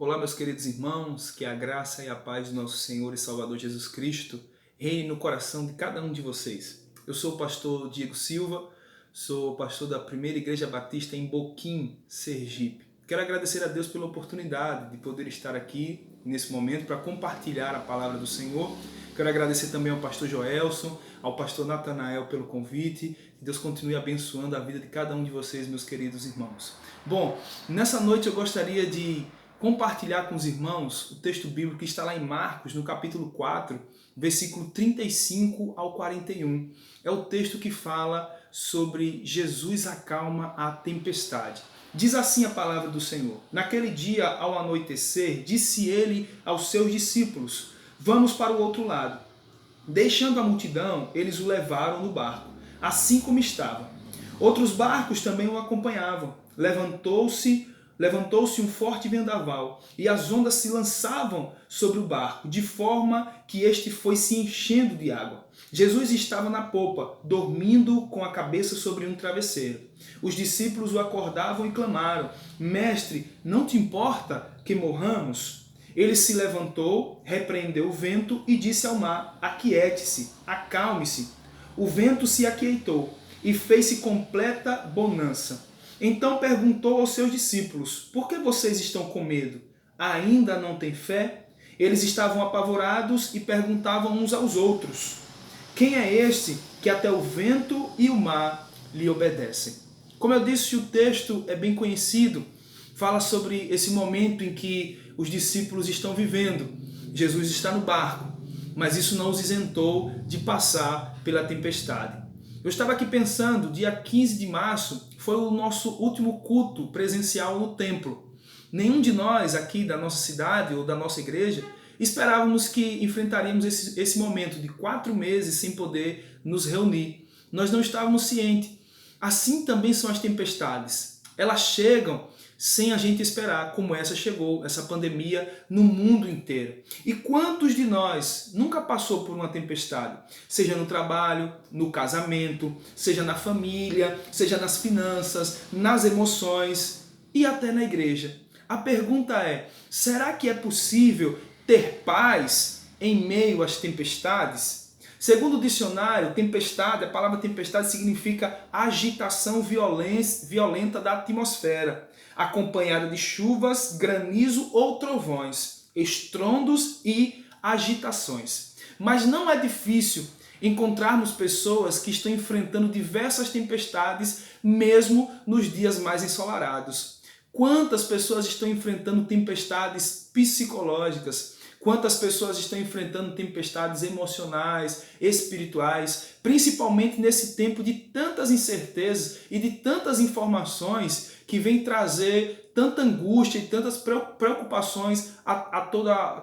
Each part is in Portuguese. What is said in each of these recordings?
Olá, meus queridos irmãos, que a graça e a paz do nosso Senhor e Salvador Jesus Cristo reine no coração de cada um de vocês. Eu sou o pastor Diego Silva, sou pastor da Primeira Igreja Batista em Boquim, Sergipe. Quero agradecer a Deus pela oportunidade de poder estar aqui nesse momento para compartilhar a palavra do Senhor. Quero agradecer também ao pastor Joelson, ao pastor Natanael pelo convite. Que Deus continue abençoando a vida de cada um de vocês, meus queridos irmãos. Bom, nessa noite eu gostaria de compartilhar com os irmãos o texto bíblico que está lá em Marcos, no capítulo 4, versículo 35 ao 41. É o texto que fala sobre Jesus acalma a tempestade. Diz assim a palavra do Senhor: Naquele dia, ao anoitecer, disse ele aos seus discípulos: Vamos para o outro lado. Deixando a multidão, eles o levaram no barco, assim como estava. Outros barcos também o acompanhavam. Levantou-se um forte vendaval, e as ondas se lançavam sobre o barco, de forma que este foi se enchendo de água. Jesus estava na popa, dormindo com a cabeça sobre um travesseiro. Os discípulos o acordavam e clamaram: Mestre, não te importa que morramos? Ele se levantou, repreendeu o vento e disse ao mar: Aquiete-se, acalme-se. O vento se aquietou e fez-se completa bonança. Então perguntou aos seus discípulos: Por que vocês estão com medo? Ainda não têm fé? Eles estavam apavorados e perguntavam uns aos outros: Quem é este que até o vento e o mar lhe obedecem? Como eu disse, o texto é bem conhecido. Fala sobre esse momento em que os discípulos estão vivendo. Jesus está no barco, mas isso não os isentou de passar pela tempestade. Eu estava aqui pensando, dia 15 de março foi o nosso último culto presencial no templo. Nenhum de nós aqui da nossa cidade ou da nossa igreja esperávamos que enfrentaríamos esse momento de 4 meses sem poder nos reunir. Nós não estávamos cientes. Assim também são as tempestades. Elas chegam sem a gente esperar, como essa chegou, essa pandemia no mundo inteiro. E quantos de nós nunca passou por uma tempestade? Seja no trabalho, no casamento, seja na família, seja nas finanças, nas emoções e até na igreja. A pergunta é: será que é possível ter paz em meio às tempestades? Segundo o dicionário, tempestade, a palavra tempestade significa agitação violenta da atmosfera, acompanhada de chuvas, granizo ou trovões, estrondos e agitações. Mas não é difícil encontrarmos pessoas que estão enfrentando diversas tempestades, mesmo nos dias mais ensolarados. Quantas pessoas estão enfrentando tempestades psicológicas? Quantas pessoas estão enfrentando tempestades emocionais, espirituais, principalmente nesse tempo de tantas incertezas e de tantas informações que vem trazer tanta angústia e tantas preocupações a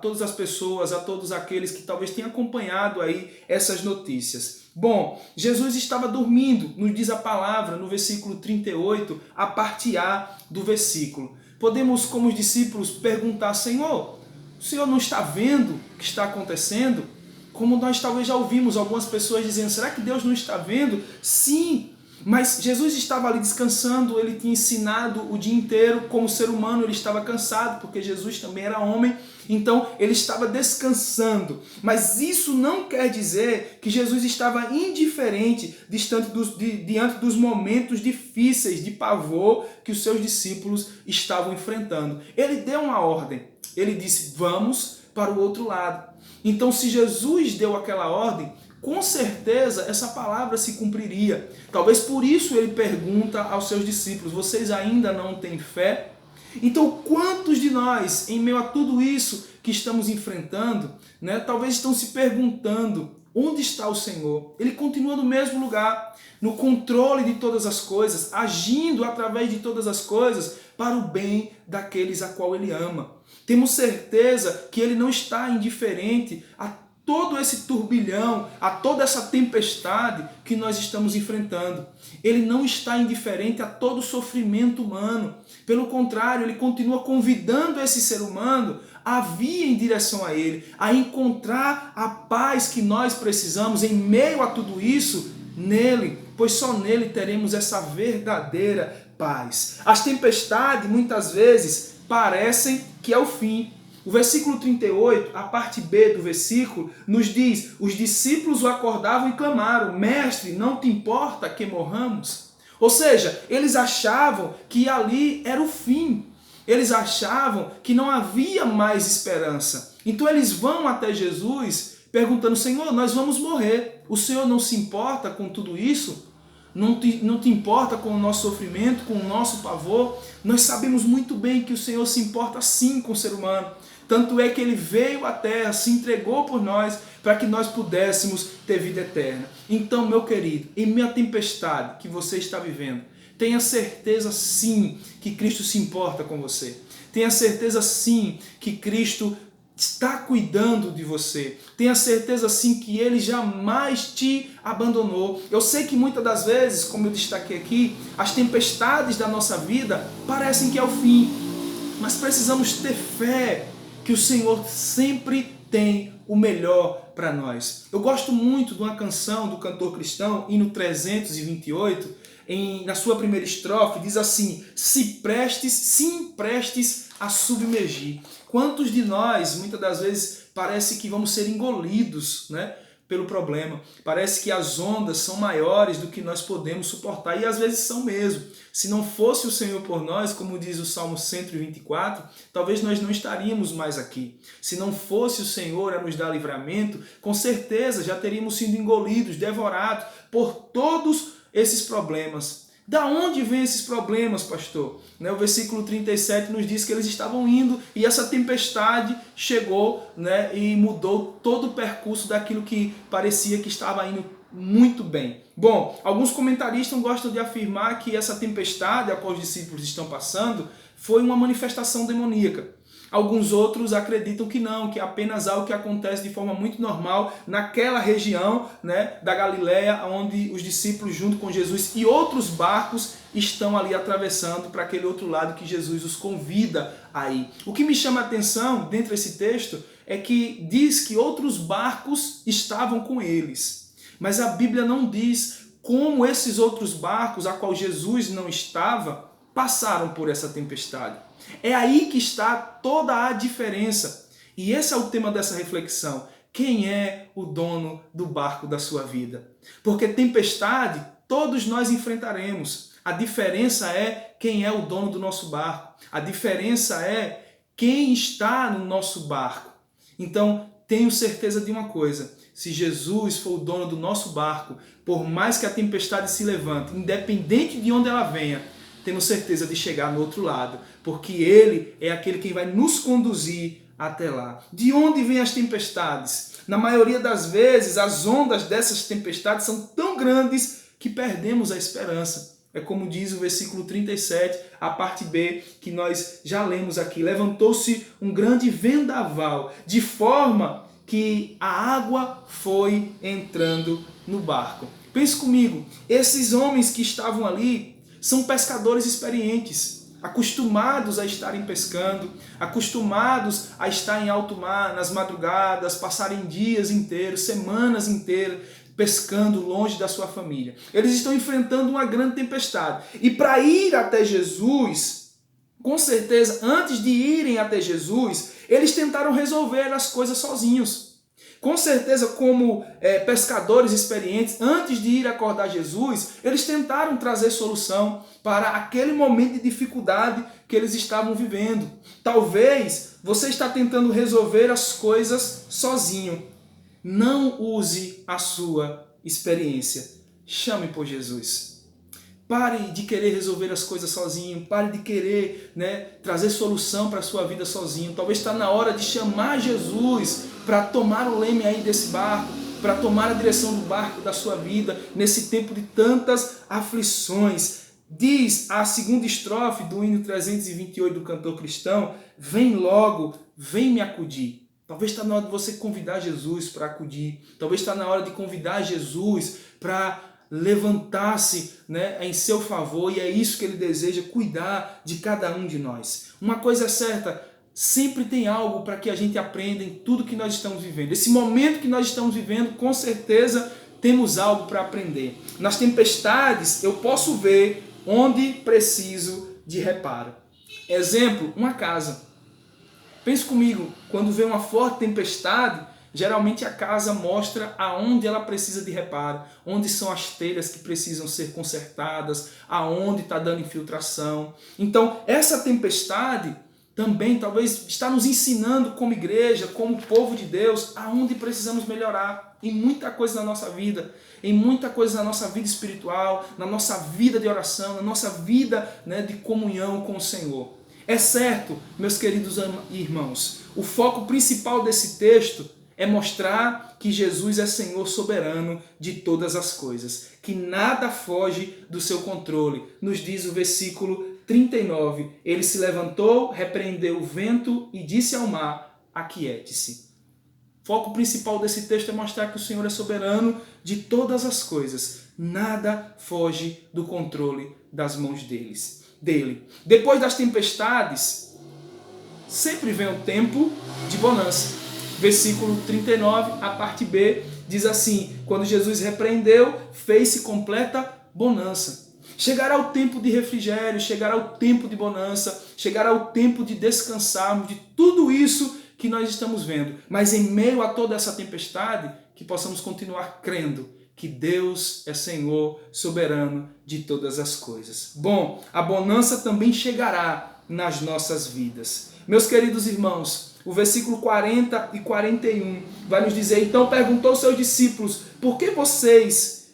todas as pessoas, a todos aqueles que talvez tenham acompanhado aí essas notícias. Bom, Jesus estava dormindo, nos diz a palavra no versículo 38, a parte A do versículo. Podemos, como os discípulos, perguntar: Senhor, o Senhor não está vendo o que está acontecendo? Como nós talvez já ouvimos algumas pessoas dizendo: será que Deus não está vendo? Sim, mas Jesus estava ali descansando, ele tinha ensinado o dia inteiro. Como ser humano ele estava cansado, porque Jesus também era homem, então ele estava descansando. Mas isso não quer dizer que Jesus estava indiferente diante dos momentos difíceis, de pavor que os seus discípulos estavam enfrentando. Ele deu uma ordem. Ele disse: vamos para o outro lado. Então, se Jesus deu aquela ordem, com certeza essa palavra se cumpriria. Talvez por isso ele pergunta aos seus discípulos: vocês ainda não têm fé? Então, quantos de nós, em meio a tudo isso que estamos enfrentando, talvez estão se perguntando: onde está o Senhor? Ele continua no mesmo lugar, no controle de todas as coisas, agindo através de todas as coisas para o bem daqueles a qual ele ama. Temos certeza que ele não está indiferente a todo esse turbilhão, a toda essa tempestade que nós estamos enfrentando. Ele não está indiferente a todo o sofrimento humano. Pelo contrário, ele continua convidando esse ser humano a vir em direção a ele, a encontrar a paz que nós precisamos em meio a tudo isso nele, pois só nele teremos essa verdadeira paz. As tempestades, muitas vezes, parecem que é o fim. O versículo 38, a parte B do versículo, nos diz: os discípulos o acordavam e clamaram: Mestre, não te importa que morramos? Ou seja, eles achavam que ali era o fim. Eles achavam que não havia mais esperança. Então eles vão até Jesus perguntando: Senhor, nós vamos morrer. O Senhor não se importa com tudo isso? Não te importa com o nosso sofrimento, com o nosso pavor? Nós sabemos muito bem que o Senhor se importa sim com o ser humano. Tanto é que Ele veio à terra, se entregou por nós, para que nós pudéssemos ter vida eterna. Então, meu querido, em meio à tempestade que você está vivendo, tenha certeza sim que Cristo se importa com você. Tenha certeza sim que Cristo está cuidando de você. Tenha certeza sim que Ele jamais te abandonou. Eu sei que muitas das vezes, como eu destaquei aqui, as tempestades da nossa vida parecem que é o fim. Mas precisamos ter fé que o Senhor sempre tem o melhor para nós. Eu gosto muito de uma canção do cantor cristão, hino 328, na sua primeira estrofe, diz assim: se emprestes a submergir. Quantos de nós, muitas das vezes, parece que vamos ser engolidos, né, pelo problema. Parece que as ondas são maiores do que nós podemos suportar, e às vezes são mesmo. Se não fosse o Senhor por nós, como diz o Salmo 124, talvez nós não estaríamos mais aqui. Se não fosse o Senhor a nos dar livramento, com certeza já teríamos sido engolidos, devorados por todos esses problemas. Da onde vêm esses problemas, pastor? O versículo 37 nos diz que eles estavam indo e essa tempestade chegou, e mudou todo o percurso daquilo que parecia que estava indo muito bem. Bom, alguns comentaristas gostam de afirmar que essa tempestade a qual os discípulos estão passando foi uma manifestação demoníaca. Alguns outros acreditam que não, que é apenas algo que acontece de forma muito normal naquela região, da Galileia, onde os discípulos junto com Jesus e outros barcos estão ali atravessando para aquele outro lado que Jesus os convida a ir. O que me chama a atenção dentro desse texto é que diz que outros barcos estavam com eles, mas a Bíblia não diz como esses outros barcos, a qual Jesus não estava, passaram por essa tempestade. É aí que está toda a diferença. E esse é o tema dessa reflexão. Quem é o dono do barco da sua vida? Porque tempestade todos nós enfrentaremos. A diferença é quem é o dono do nosso barco. A diferença é quem está no nosso barco. Então, tenho certeza de uma coisa. Se Jesus for o dono do nosso barco, por mais que a tempestade se levante, independente de onde ela venha, temos certeza de chegar no outro lado, porque Ele é aquele que vai nos conduzir até lá. De onde vêm as tempestades? Na maioria das vezes, as ondas dessas tempestades são tão grandes que perdemos a esperança. É como diz o versículo 37, a parte B, que nós já lemos aqui. Levantou-se um grande vendaval, de forma que a água foi entrando no barco. Pense comigo, esses homens que estavam ali são pescadores experientes, acostumados a estarem pescando, acostumados a estar em alto mar, nas madrugadas, passarem dias inteiros, semanas inteiras, pescando longe da sua família. Eles estão enfrentando uma grande tempestade. E para ir até Jesus, com certeza, antes de irem até Jesus, eles tentaram resolver as coisas sozinhos. Com certeza, como pescadores experientes, antes de ir acordar Jesus, eles tentaram trazer solução para aquele momento de dificuldade que eles estavam vivendo. Talvez você está tentando resolver as coisas sozinho. Não use a sua experiência. Chame por Jesus. Pare de querer resolver as coisas sozinho. Pare de querer trazer solução para a sua vida sozinho. Talvez está na hora de chamar Jesus para tomar o leme aí desse barco, para tomar a direção do barco da sua vida, nesse tempo de tantas aflições. Diz a segunda estrofe do hino 328 do cantor cristão: vem logo, vem me acudir. Talvez está na hora de você convidar Jesus para acudir. Talvez está na hora de convidar Jesus para levantar-se em seu favor, e é isso que Ele deseja, cuidar de cada um de nós. Uma coisa é certa, sempre tem algo para que a gente aprenda em tudo que nós estamos vivendo. Esse momento que nós estamos vivendo, com certeza temos algo para aprender. Nas tempestades eu posso ver onde preciso de reparo. Exemplo, uma casa. Pense comigo, quando vem uma forte tempestade, geralmente a casa mostra aonde ela precisa de reparo, onde são as telhas que precisam ser consertadas, aonde está dando infiltração. Então, essa tempestade também talvez está nos ensinando como igreja, como povo de Deus, aonde precisamos melhorar em muita coisa na nossa vida, em muita coisa na nossa vida espiritual, na nossa vida de oração, na nossa vida, né, de comunhão com o Senhor. É certo, meus queridos irmãos, o foco principal desse texto é mostrar que Jesus é Senhor soberano de todas as coisas, que nada foge do seu controle. Nos diz o versículo 39, ele se levantou, repreendeu o vento e disse ao mar, aquiete-se. O foco principal desse texto é mostrar que o Senhor é soberano de todas as coisas. Nada foge do controle das mãos dele. Depois das tempestades, sempre vem um tempo de bonança. Versículo 39, a parte B, diz assim, quando Jesus repreendeu, fez-se completa bonança. Chegará o tempo de refrigério, chegará o tempo de bonança, chegará o tempo de descansarmos de tudo isso que nós estamos vendo. Mas em meio a toda essa tempestade, que possamos continuar crendo que Deus é Senhor soberano de todas as coisas. Bom, a bonança também chegará nas nossas vidas. Meus queridos irmãos, o versículo 40 e 41 vai nos dizer, então perguntou aos seus discípulos, por que vocês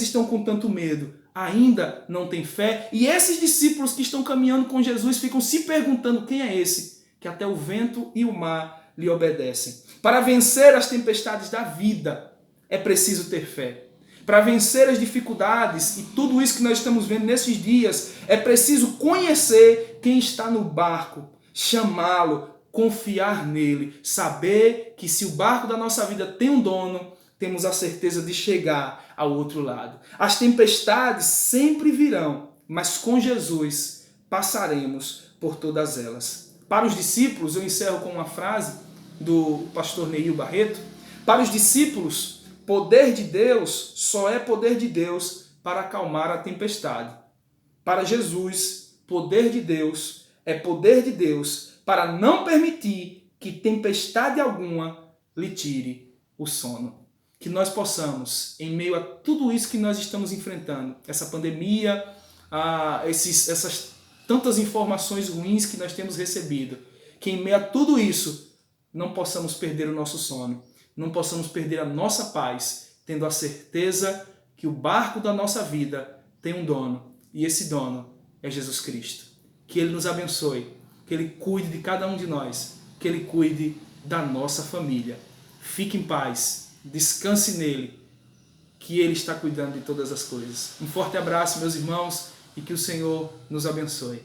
estão com tanto medo? Ainda não têm fé? E esses discípulos que estão caminhando com Jesus ficam se perguntando, quem é esse? Que até o vento e o mar lhe obedecem. Para vencer as tempestades da vida, é preciso ter fé. Para vencer as dificuldades e tudo isso que nós estamos vendo nesses dias, é preciso conhecer quem está no barco, chamá-lo, confiar nele, saber que se o barco da nossa vida tem um dono, temos a certeza de chegar ao outro lado. As tempestades sempre virão, mas com Jesus passaremos por todas elas. Para os discípulos, eu encerro com uma frase do pastor Neil Barreto, para os discípulos, poder de Deus só é poder de Deus para acalmar a tempestade. Para Jesus, poder de Deus é poder de Deus para não permitir que tempestade alguma lhe tire o sono. Que nós possamos, em meio a tudo isso que nós estamos enfrentando, essa pandemia, essas tantas informações ruins que nós temos recebido, que em meio a tudo isso não possamos perder o nosso sono, não possamos perder a nossa paz, tendo a certeza que o barco da nossa vida tem um dono, e esse dono é Jesus Cristo. Que Ele nos abençoe, que Ele cuide de cada um de nós, que Ele cuide da nossa família. Fique em paz, descanse nele, que Ele está cuidando de todas as coisas. Um forte abraço, meus irmãos, e que o Senhor nos abençoe.